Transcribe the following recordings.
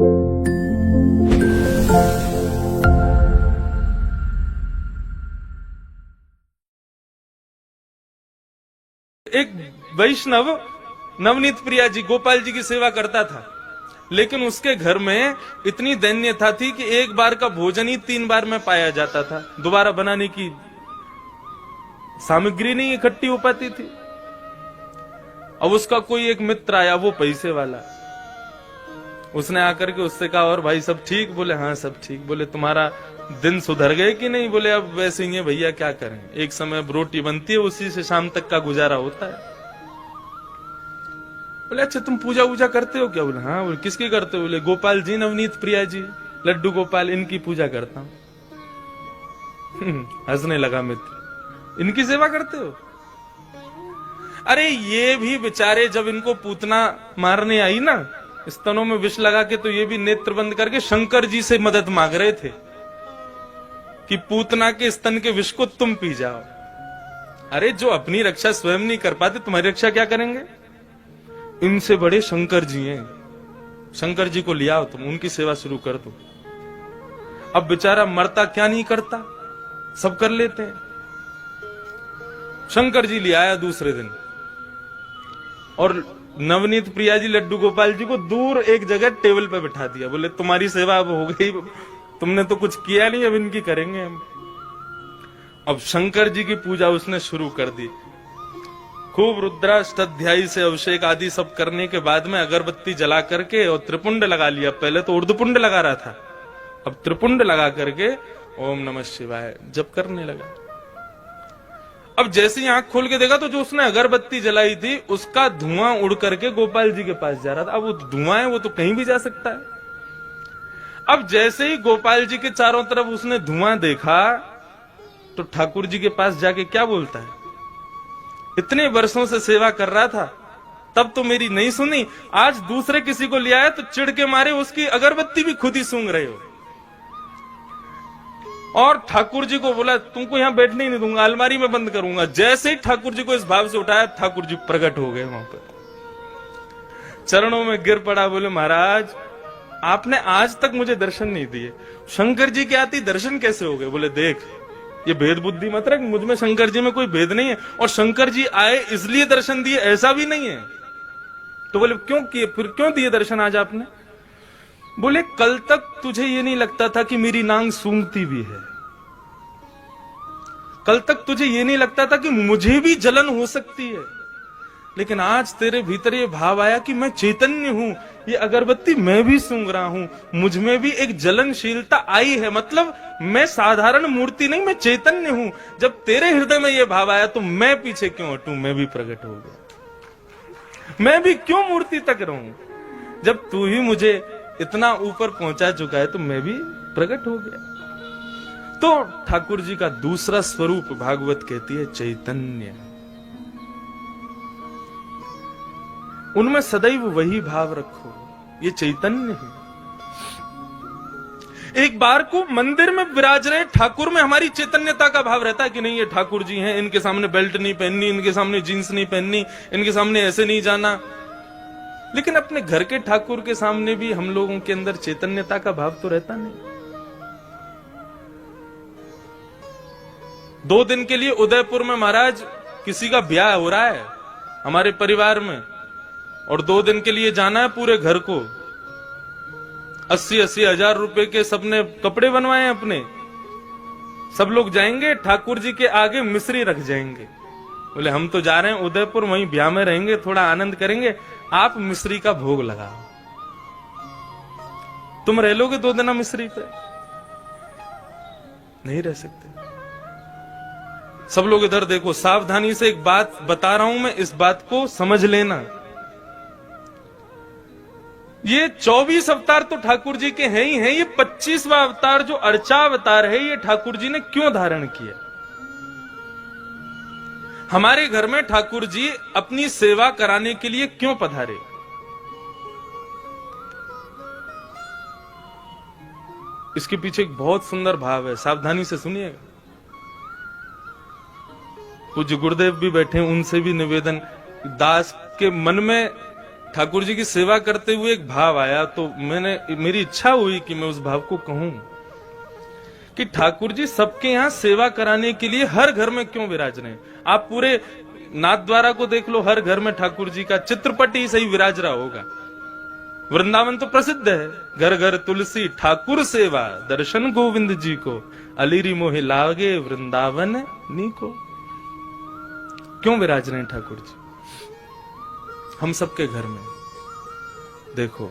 एक वैष्णव नवनीत प्रिया जी गोपाल जी की सेवा करता था, लेकिन उसके घर में इतनी दैन्यता थी कि एक बार का भोजन ही 3 बार में पाया जाता था। दोबारा बनाने की सामग्री नहीं इकट्ठी हो पाती थी। अब उसका कोई एक मित्र आया, वो पैसे वाला, उसने आकर के उससे कहा, और भाई सब ठीक? बोले हाँ सब ठीक। बोले तुम्हारा दिन सुधर गए कि नहीं? बोले अब वैसे ही है भैया, क्या करें, एक समय अब रोटी बनती है, उसी से शाम तक का गुजारा होता है। बोले अच्छा तुम पूजा वूजा करते हो क्या? बोले हाँ। बोले किसकी करते हो? बोले गोपाल जी, नवनीत प्रिया जी, लड्डू गोपाल, इनकी पूजा करता हूं। हंसने लगा मित्र, इनकी सेवा करते हो? अरे ये भी बेचारे जब इनको पूतना मारने आई ना, स्तनों में विष लगा के, तो ये भी नेत्र बंद करके शंकर जी से मदद मांग रहे थे कि पूतना के स्तन के विष को तुम पी जाओ। अरे जो अपनी रक्षा स्वयं नहीं कर पाते, तुम्हारी रक्षा क्या करेंगे? इनसे बड़े शंकर जी हैं, शंकर जी को लियाओ, तुम उनकी सेवा शुरू कर दो। अब बेचारा मरता क्या नहीं करता, सब कर लेते हैं। शंकर जी ले आया दूसरे दिन, और नवनीत प्रिया जी लड्डू गोपाल जी को दूर एक जगह टेबल पे बिठा दिया। बोले तुम्हारी सेवा अब हो गई, तुमने तो कुछ किया नहीं, अब इनकी करेंगे हम। अब शंकर जी की पूजा उसने शुरू कर दी। खूब रुद्राष्टाध्यायी से अभिषेक आदि सब करने के बाद में अगरबत्ती जला करके और त्रिपुंड लगा लिया। पहले तो ऊर्ध्वपुंड लगा रहा था, अब त्रिपुंड लगा करके ओम नमः शिवाय जप करने लगा। अब जैसे ही आंख खोल के देखा तो जो उसने अगरबत्ती जलाई थी उसका धुआं उड़ करके गोपाल जी के पास जा रहा था। अब वो धुआं है, वो तो कहीं भी जा सकता है। अब जैसे ही गोपाल जी के चारों तरफ उसने धुआं देखा तो ठाकुर जी के पास जाके क्या बोलता है, इतने वर्षों से सेवा कर रहा था, तब तो मेरी नहीं सुनी, आज दूसरे किसी को ले आया तो चिढ़ के मारे उसकी अगरबत्ती भी खुद ही सूंघ रहे हो। और ठाकुर जी को बोला तुमको यहां बैठने ही नहीं दूंगा, अलमारी में बंद करूंगा। जैसे ही ठाकुर जी को इस भाव से उठाया, ठाकुर जी प्रकट हो गए वहां पर, चरणों में गिर पड़ा। बोले महाराज आपने आज तक मुझे दर्शन नहीं दिए, शंकर जी के आती दर्शन कैसे हो गए? बोले देख ये भेद बुद्धि मत रख, मुझ में शंकर जी में कोई भेद नहीं है, और शंकर जी आए इसलिए दर्शन दिए ऐसा भी नहीं है। तो बोले क्यों किए, फिर क्यों दिए दर्शन आज आपने? बोले कल तक तुझे ये नहीं लगता था कि मेरी नांग सूंघती भी है, कल तक तुझे ये नहीं लगता था कि मुझे भी जलन हो सकती है, लेकिन आज तेरे भीतर ये भाव आया कि मैं चैतन्य हूं, ये अगरबत्ती मैं भी सूंघ रहा हूं, मुझ में भी एक जलनशीलता आई है, मतलब मैं साधारण मूर्ति नहीं, मैं चैतन्य हूं। जब तेरे हृदय में ये भाव आया तो मैं पीछे क्यों हटूं, मैं भी प्रकट हो गया, मैं भी क्यों मूर्ति तक रहूं? जब तू ही मुझे इतना ऊपर पहुंचा चुका है तो मैं भी प्रकट हो गया। तो ठाकुर जी का दूसरा स्वरूप भागवत कहती है चैतन्य। उनमें सदैव वही भाव रखो, ये चैतन्य है। एक बार को मंदिर में विराज रहे ठाकुर में हमारी चैतन्यता का भाव रहता है कि नहीं ये ठाकुर जी हैं, इनके सामने बेल्ट नहीं पहननी, इनके सामने जींस नहीं पहननी, इनके सामने ऐसे नहीं जाना। लेकिन अपने घर के ठाकुर के सामने भी हम लोगों के अंदर चैतन्यता का भाव तो रहता नहीं। 2 दिन के लिए उदयपुर में महाराज किसी का ब्याह हो रहा है हमारे परिवार में, और 2 दिन के लिए जाना है पूरे घर को। 80-80 हजार रुपए के सबने कपड़े बनवाए अपने, सब लोग जाएंगे ठाकुर जी के आगे मिश्री रख जाएंगे। बोले हम तो जा रहे हैं उदयपुर, वहीं ब्याह में रहेंगे, थोड़ा आनंद करेंगे, आप मिश्री का भोग लगाओ। तुम रह लोगे 2 दिन मिश्री पे? नहीं रह सकते। सब लोग इधर देखो, सावधानी से एक बात बता रहा हूं मैं, इस बात को समझ लेना। ये 24 अवतार तो ठाकुर जी के हैं ही हैं, ये 25वां अवतार जो अर्चा अवतार है, ये ठाकुर जी ने क्यों धारण किया? हमारे घर में ठाकुर जी अपनी सेवा कराने के लिए क्यों पधारे? इसके पीछे एक बहुत सुंदर भाव है, सावधानी से सुनिएगा। पूज्य गुरुदेव भी बैठे, उनसे भी निवेदन, दास के मन में ठाकुर जी की सेवा करते हुए एक भाव आया, तो मेरी इच्छा हुई कि मैं उस भाव को कहूं कि ठाकुर जी सबके यहाँ सेवा कराने के लिए हर घर में क्यों विराज रहे हैं। आप पूरे नाथ द्वारा को देख लो, हर घर में ठाकुर जी का चित्रपट ही सही विराज रहा होगा। वृंदावन तो प्रसिद्ध है, घर घर तुलसी ठाकुर सेवा, दर्शन गोविंद जी को, अलीरी मोहि लागे वृंदावन नीको। क्यों विराज रहे हैं ठाकुर जी हम सबके घर में? देखो,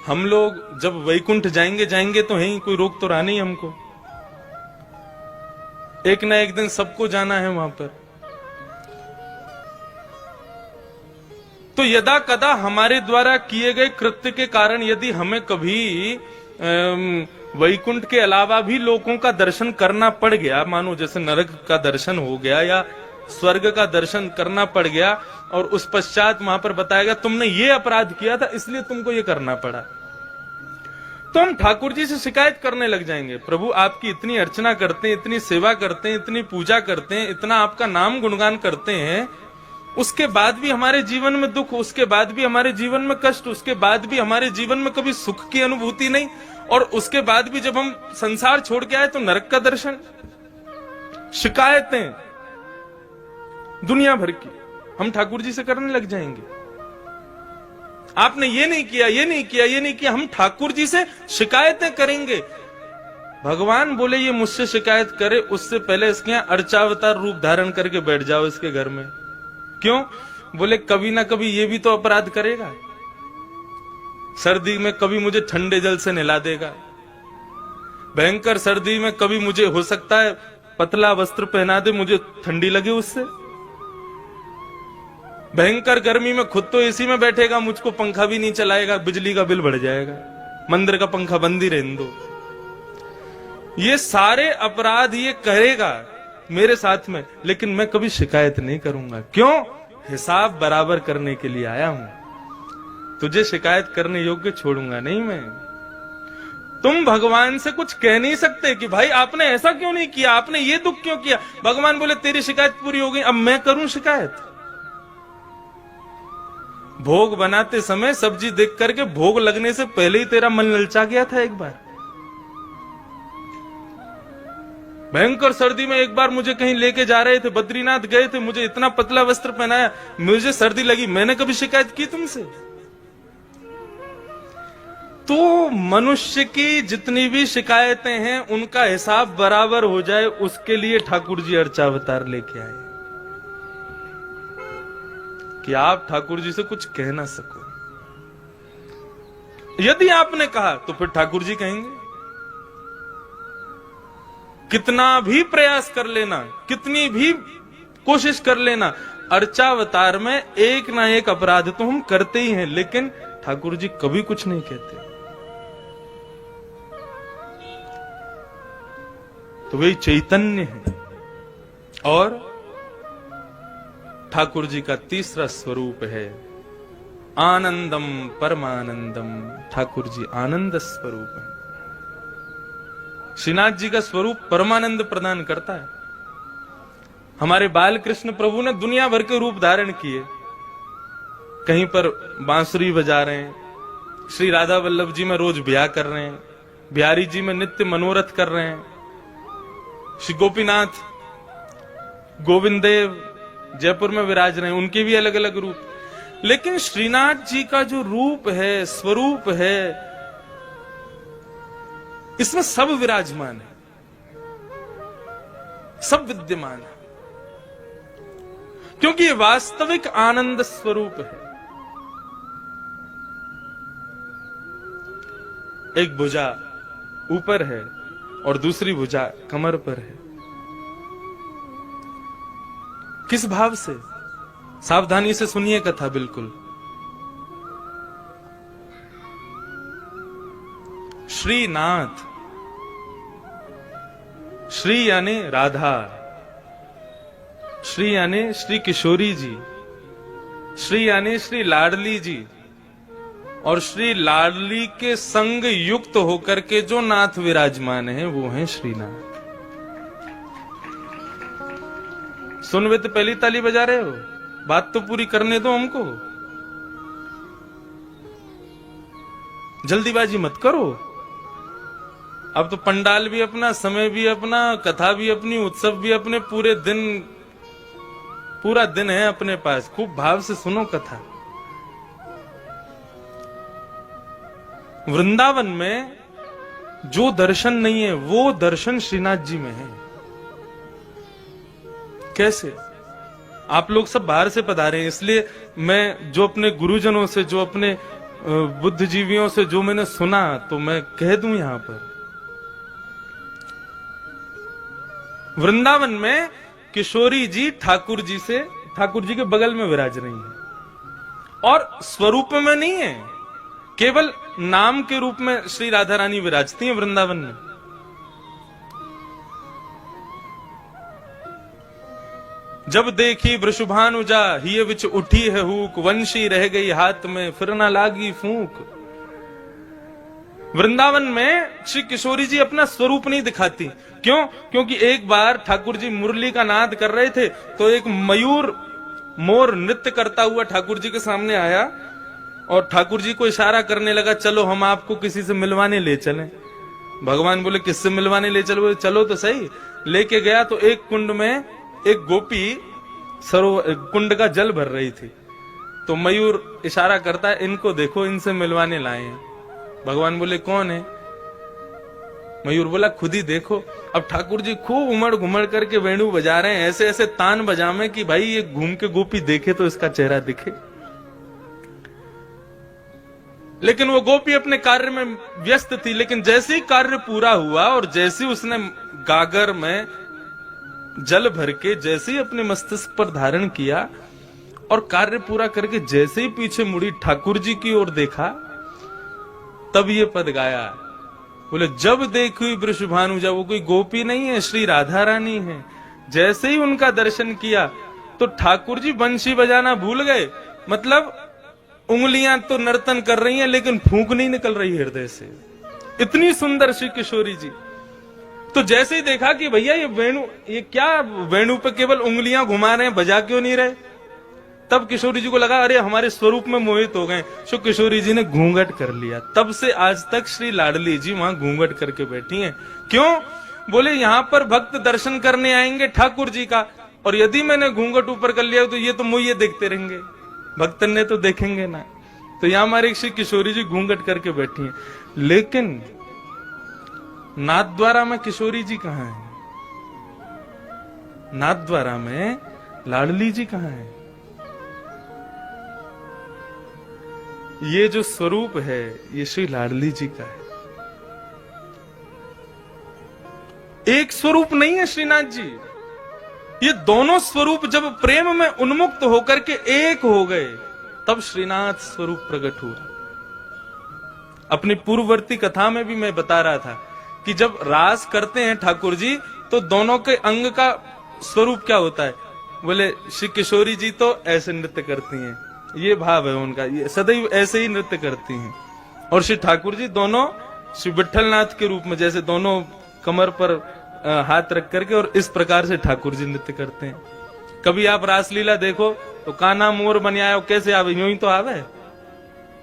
हम लोग जब वैकुंठ जाएंगे तो है ही, कोई रोक तो रहा नहीं हमको। एक ना एक दिन सबको जाना है वहां पर। तो यदा कदा हमारे द्वारा किए गए कृत्य के कारण यदि हमें कभी वैकुंठ के अलावा भी लोगों का दर्शन करना पड़ गया, मानो जैसे नरक का दर्शन हो गया या स्वर्ग का दर्शन करना पड़ गया, और उस पश्चात वहां पर बताया गया तुमने ये अपराध किया था इसलिए तुमको ये करना पड़ा, तो हम ठाकुर जी से शिकायत करने लग जाएंगे। प्रभु आपकी इतनी अर्चना करते हैं, इतनी सेवा करते हैं, इतनी पूजा करते हैं, इतना आपका नाम गुणगान करते हैं, उसके बाद भी हमारे जीवन में दुख, उसके बाद भी हमारे जीवन में कष्ट, उसके बाद भी हमारे जीवन में कभी सुख की अनुभूति नहीं, और उसके बाद भी जब हम संसार छोड़ के आए तो नरक का दर्शन। शिकायतें दुनिया भर की हम ठाकुर जी से करने लग जाएंगे। आपने ये नहीं किया, ये नहीं किया, ये नहीं किया, हम ठाकुर जी से शिकायतें करेंगे। भगवान बोले ये मुझसे शिकायत करे उससे पहले इसके यहां अर्चावतार रूप धारण करके बैठ जाओ इसके घर में। क्यों? बोले कभी ना कभी ये भी तो अपराध करेगा। सर्दी में कभी मुझे ठंडे जल से नहला देगा, भयंकर सर्दी में कभी मुझे हो सकता है पतला वस्त्र पहना दे, मुझे ठंडी लगे उससे। भयंकर गर्मी में खुद तो एसी में बैठेगा, मुझको पंखा भी नहीं चलाएगा, बिजली का बिल बढ़ जाएगा, मंदिर का पंखा बंद ही रहने दो। ये सारे अपराध ये करेगा मेरे साथ में, लेकिन मैं कभी शिकायत नहीं करूंगा। क्यों? हिसाब बराबर करने के लिए आया हूं, तुझे शिकायत करने योग्य छोड़ूंगा नहीं मैं। तुम भगवान से कुछ कह नहीं सकते कि भाई आपने ऐसा क्यों नहीं किया, आपने ये दुख क्यों किया। भगवान बोले तेरी शिकायत पूरी हो गई, अब मैं करूं शिकायत। भोग बनाते समय सब्जी देख करके भोग लगने से पहले ही तेरा मन ललचा गया था। एक बार भयंकर सर्दी में एक बार मुझे कहीं लेके जा रहे थे, बद्रीनाथ गए थे, मुझे इतना पतला वस्त्र पहनाया, मुझे सर्दी लगी, मैंने कभी शिकायत की तुमसे? तो मनुष्य की जितनी भी शिकायतें हैं उनका हिसाब बराबर हो जाए, उसके लिए ठाकुर जी अर्चावतार लेके आए कि आप ठाकुर जी से कुछ कह ना सको। यदि आपने कहा तो फिर ठाकुर जी कहेंगे। कितना भी प्रयास कर लेना, कितनी भी कोशिश कर लेना, अर्चावतार में एक ना एक अपराध तो हम करते ही हैं, लेकिन ठाकुर जी कभी कुछ नहीं कहते। तो वे चैतन्य है। और ठाकुर जी का तीसरा स्वरूप है आनंदम परमानंदम। ठाकुर जी आनंद स्वरूप है। श्रीनाथ जी का स्वरूप परमानंद प्रदान करता है। हमारे बाल कृष्ण प्रभु ने दुनिया भर के रूप धारण किए, कहीं पर बांसुरी बजा रहे हैं, श्री राधा वल्लभ जी में रोज ब्याह कर रहे हैं, बिहारी जी में नित्य मनोरथ कर रहे हैं, श्री गोपीनाथ गोविंद देव जयपुर में विराज रहे हैं, उनके भी अलग अलग रूप। लेकिन श्रीनाथ जी का जो रूप है, स्वरूप है, इसमें सब विराजमान है, सब विद्यमान है, क्योंकि ये वास्तविक आनंद स्वरूप है। एक भुजा ऊपर है और दूसरी भुजा कमर पर है। किस भाव से? सावधानी से सुनिए कथा बिल्कुल। श्रीनाथ, श्री यानी राधा, श्री यानी श्री किशोरी जी, श्री यानी श्री लाडली जी, और श्री लाडली के संग युक्त होकर के जो नाथ विराजमान है वो है श्रीनाथ। सुन वे तो पहली ताली बजा रहे हो, बात तो पूरी करने दो हमको। जल्दीबाजी मत करो। अब तो पंडाल भी अपना, समय भी अपना, कथा भी अपनी, उत्सव भी अपने, पूरा दिन है अपने पास। खूब भाव से सुनो कथा। वृंदावन में जो दर्शन नहीं है वो दर्शन श्रीनाथ जी में है। कैसे? आप लोग सब बाहर से पधारे हैं, इसलिए मैं जो अपने गुरुजनों से, जो अपने बुद्धिजीवियों से जो मैंने सुना, तो मैं कह दूं यहां पर। वृंदावन में किशोरी जी ठाकुर जी के बगल में विराज रही है, और स्वरूप में नहीं है, केवल नाम के रूप में श्री राधा रानी विराजती हैं वृंदावन में। जब देखी वृषभानुजा हिय विच उठी है हूक, वंशी रह गई हाथ में फिर ना लागी फूंक। वृंदावन में श्री किशोरी जी अपना स्वरूप नहीं दिखाती। क्यों? क्योंकि एक बार ठाकुर जी मुरली का नाद कर रहे थे, तो एक मोर नृत्य करता हुआ ठाकुर जी के सामने आया और ठाकुर जी को इशारा करने लगा, चलो हम आपको किसी से मिलवाने ले चलें। भगवान बोले, किससे मिलवाने ले चलो? चलो तो सही। लेके गया तो एक कुंड में एक गोपी कुंड का जल भर रही थी, तो मयूर इशारा करता है, इनको देखो, इनसे मिलवाने लाए हैं। भगवान बोले, कौन है? मयूर बोला, खुद ही देखो। अब ठाकुर जी खूब उमड़ घुमड़ करके वेणु बजा रहे हैं, ऐसे ऐसे तान बजावे कि भाई ये घूम के गोपी देखे तो इसका चेहरा दिखे। लेकिन वो गोपी अपने कार्य में व्यस्त थी। लेकिन जैसे ही कार्य पूरा हुआ और जैसे ही उसने गागर में जल भर के जैसे ही अपने मस्तिष्क पर धारण किया और कार्य पूरा करके जैसे ही पीछे मुड़ी ठाकुर जी की ओर देखा, तब ये पद गाया। बोले, जब देखी वृषभानुजा, वो कोई गोपी नहीं है, श्री राधा रानी है। जैसे ही उनका दर्शन किया तो ठाकुर जी बंशी बजाना भूल गए। मतलब उंगलियां तो नर्तन कर रही हैं, लेकिन फूंक नहीं निकल रही हृदय से। इतनी सुंदर श्री किशोरी जी। तो जैसे ही देखा कि भैया ये क्या वेणु पे केवल उंगलियां घुमा रहे हैं, बजा क्यों नहीं रहे, तब किशोरी जी को लगा, अरे हमारे स्वरूप में मोहित हो गए। सो किशोरी जी ने घूंघट कर लिया। तब से आज तक श्री लाडली जी वहां घूंघट करके बैठी हैं। क्यों? बोले, यहां पर भक्त दर्शन करने आएंगे ठाकुर जी का, और यदि मैंने घूंघट ऊपर कर लिया तो ये तो मुझे देखते रहेंगे, भक्तन ने तो देखेंगे ना। तो यहां हमारी श्री किशोरी जी घूंघट करके बैठी हैं। लेकिन नाथद्वारा में किशोरी जी कहां है? नाथद्वारा में लाडली जी कहां है? ये जो स्वरूप है ये श्री लाडली जी का है। एक स्वरूप नहीं है श्रीनाथ जी। ये दोनों स्वरूप जब प्रेम में उन्मुक्त होकर के एक हो गए, तब श्रीनाथ स्वरूप प्रकट हुआ। अपनी पूर्ववर्ती कथा में भी मैं बता रहा था कि जब रास करते हैं ठाकुर जी, तो दोनों के अंग का स्वरूप क्या होता है? बोले, श्री किशोरी जी तो ऐसे नृत्य करती हैं, ये भाव है उनका, ये सदैव ऐसे ही नृत्य करती हैं। और श्री ठाकुर जी दोनों श्री विठलनाथ के रूप में, जैसे दोनों कमर पर हाथ रख करके और इस प्रकार से ठाकुर जी नृत्य करते हैं। कभी आप रासलीला देखो तो कान्हा मोर बन आयो, कैसे आवे? यूं ही तो आवे,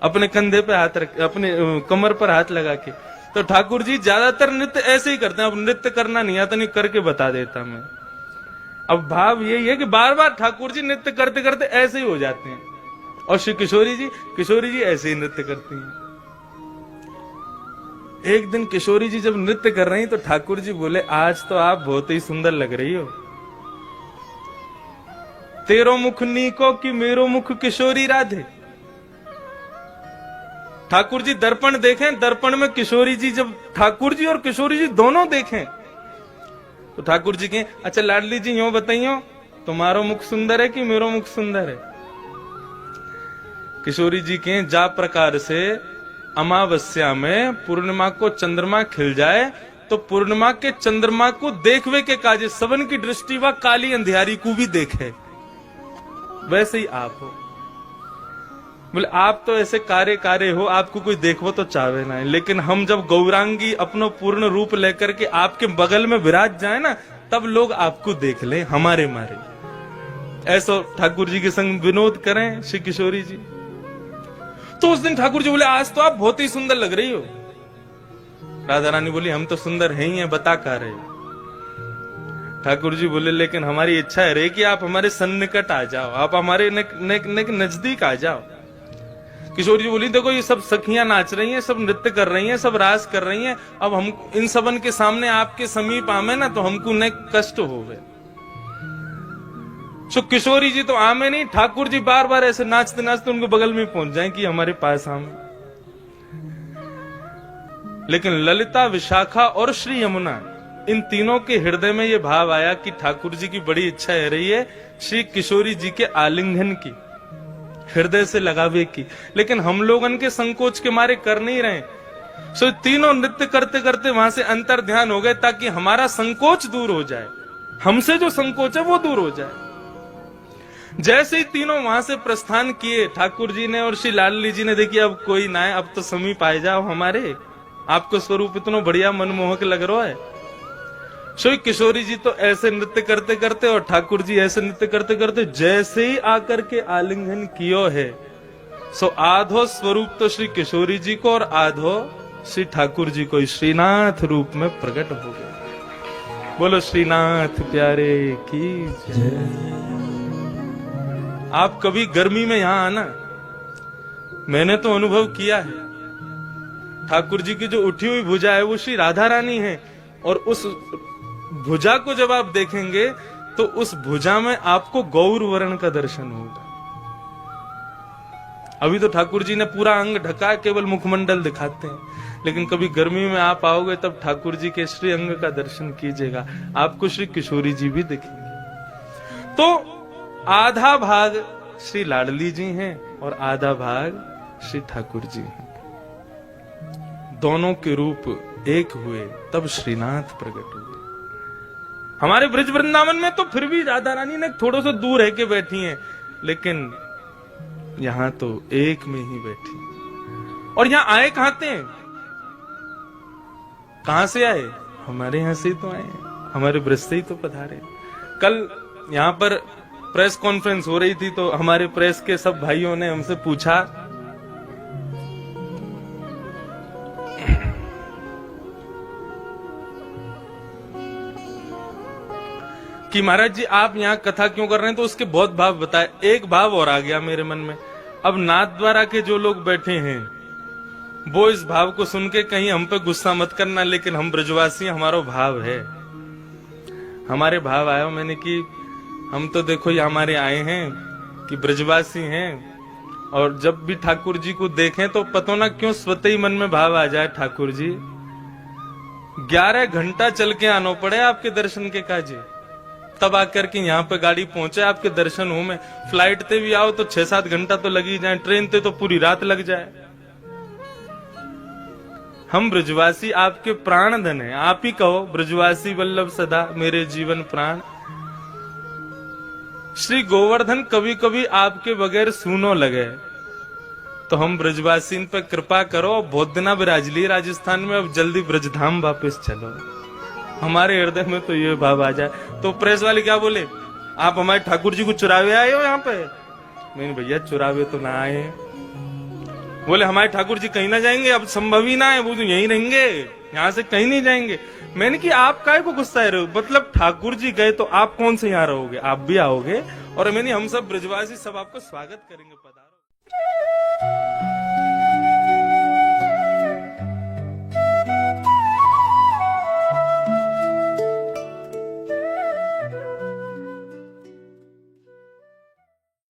अपने कंधे पे हाथ रख, अपने कमर पर हाथ लगा के। तो ठाकुर जी ज्यादातर नृत्य ऐसे ही करते हैं। अब नृत्य करना नहीं आता, नहीं करके बता देता मैं। अब भाव यही है कि बार बार ठाकुर जी नृत्य करते करते ऐसे ही हो जाते हैं, और श्री किशोरी जी ऐसे ही नृत्य करती हैं। एक दिन किशोरी जी जब नृत्य कर रही तो ठाकुर जी बोले, आज तो आप बहुत ही सुंदर लग रही हो। तेरो मुख नीको कि मेरो मुख किशोरी राधे। ठाकुर जी दर्पण देखें, दर्पण में किशोरी जी, जब ठाकुर जी और किशोरी जी दोनों देखें तो ठाकुर जी कहें, अच्छा लाडली जी यूं बताइयो, तुम्हारो मुख सुंदर है कि मेरो मुख सुंदर है? किशोरी जी कहें, जा प्रकार से अमावस्या में पूर्णिमा को चंद्रमा खिल जाए, तो पूर्णिमा के चंद्रमा को देखवे के काजे सबन की दृष्टि व काली अंधियारी को भी देखे, वैसे ही आप हो। बोले, आप तो ऐसे कार्य हो, आपको कोई देखो तो चाहे ना। लेकिन हम जब गौरांगी अपनो पूर्ण रूप लेकर के आपके बगल में विराज जाए ना, तब लोग आपको देख ले हमारे मारे। ऐसा ठाकुर जी के संग विनोद करें श्री किशोरी जी। तो उस दिन ठाकुर जी बोले आज तो आप बहुत ही सुंदर लग रही हो। राधा रानी बोली हम तो सुंदर हैं ही हैं, बता का रहे। ठाकुर जी बोले लेकिन हमारी इच्छा है रे कि आप हमारे सन्निकट आ जाओ, आप हमारे नजदीक आ जाओ। किशोर जी बोली देखो ये सब सखियां नाच रही हैं, सब नृत्य कर रही हैं, सब रास कर रही हैं, अब हम इन सबन के सामने आपके समीप आमे ना तो हमको न कष्ट होवे। सो किशोरी जी तो आमे नहीं, ठाकुर जी बार बार ऐसे नाचते नाचते उनको बगल में पहुंच जाए कि हमारे पास आमे। लेकिन ललिता, विशाखा और श्री यमुना, इन तीनों के हृदय में यह भाव आया कि ठाकुर जी की बड़ी इच्छा है रही है श्री किशोरी जी के आलिंगन की, हृदय से लगावे की, लेकिन हम लोगन के संकोच के मारे कर नहीं रहे। सो तीनों नृत्य करते करते वहां से अंतर ध्यान हो गए ताकि हमारा संकोच दूर हो जाए, हमसे जो संकोच है वो दूर हो जाए। जैसे ही तीनों वहां से प्रस्थान किए, ठाकुर जी ने और श्री लाडली जी ने देखिए अब कोई ना है, अब तो समीप आ जाओ हमारे, आपको स्वरूप इतना बढ़िया मनमोहक लग रहा है। सो किशोरी जी तो ऐसे नृत्य करते करते और ठाकुर जी ऐसे नृत्य करते करते जैसे ही आकर के आलिंगन कियो है, सो आधो स्वरूप तो श्री किशोरी जी को और आधो श्री ठाकुर जी को श्रीनाथ रूप में प्रकट हो गए। बोलो श्रीनाथ प्यारे की जय। आप कभी गर्मी में यहां आना, मैंने तो अनुभव किया है। ठाकुर जी की जो उठी हुई भुजा है वो श्री राधा रानी है, और उस भुजा को जब आप देखेंगे तो उस भुजा में आपको गौर वर्ण का दर्शन होगा। अभी तो ठाकुर जी ने पूरा अंग ढका, केवल मुखमंडल दिखाते हैं, लेकिन कभी गर्मी में आप आओगे तब ठाकुर जी के श्री अंग का दर्शन कीजिएगा, आपको श्री किशोरी जी भी दिखेंगे। तो आधा भाग श्री लाडली जी हैं और आधा भाग श्री ठाकुर जी हैं, दोनों के रूप एक हुए तब श्रीनाथ प्रकट हुए। हमारे ब्रज वृंदावन में तो फिर भी राधा रानी ने थोड़ा सा दूर रह के बैठी हैं, लेकिन यहां तो एक में ही बैठी। और यहां आए कहां थे, कहां से आए, हमारे यहां से तो आए, हमारे ब्रज से ही तो पधारे। कल यहां पर प्रेस कॉन्फ्रेंस हो रही थी तो हमारे प्रेस के सब भाइयों ने हमसे पूछा कि महाराज जी आप यहाँ कथा क्यों कर रहे हैं, तो उसके बहुत भाव बताए। एक भाव और आ गया मेरे मन में, अब नाथ द्वारा के जो लोग बैठे हैं वो इस भाव को सुन के कहीं हम पे गुस्सा मत करना, लेकिन हम ब्रजवासी हमारा भाव है, हमारे भाव आया मैंने कि हम तो देखो ये हमारे आए हैं कि ब्रजवासी हैं, और जब भी ठाकुर जी को देखें तो पता ना क्यों स्वतः ही मन में भाव आ जाए ठाकुर जी 11 घंटा चल के आना पड़े आपके दर्शन के काजे, तब आकर के यहाँ पे गाड़ी पहुंचे आपके दर्शन हो में। फ्लाइट ते भी आओ तो 6-7 घंटा तो लग ही जाए, ट्रेन ते तो पूरी रात लग जाए। हम ब्रजवासी आपके प्राण धन है, आप ही कहो ब्रजवासी वल्लभ सदा मेरे जीवन प्राण। श्री गोवर्धन कभी कभी आपके बगैर सूनो लगे, तो हम ब्रजवासी इन पर कृपा करो, बहुत दिना विराज लिए राजस्थान में, अब जल्दी ब्रजधाम वापस चलो। हमारे हृदय में तो ये भाव आ जाए। तो प्रेस वाले क्या बोले, आप हमारे ठाकुर जी को चुरावे आए हो यहाँ पे? मैंने भैया चुरावे तो ना आए। बोले हमारे ठाकुर जी कहीं ना जाएंगे, अब संभव ही ना है, वो तो यहीं रहेंगे, यहाँ से कहीं नहीं जाएंगे। मैंने कि आप काहे को गुस्सा रहे हो, मतलब ठाकुर जी गए तो आप कौन से यहाँ रहोगे, आप भी आओगे, और मैंने हम सब ब्रजवासी सब आपका स्वागत करेंगे, पधारो।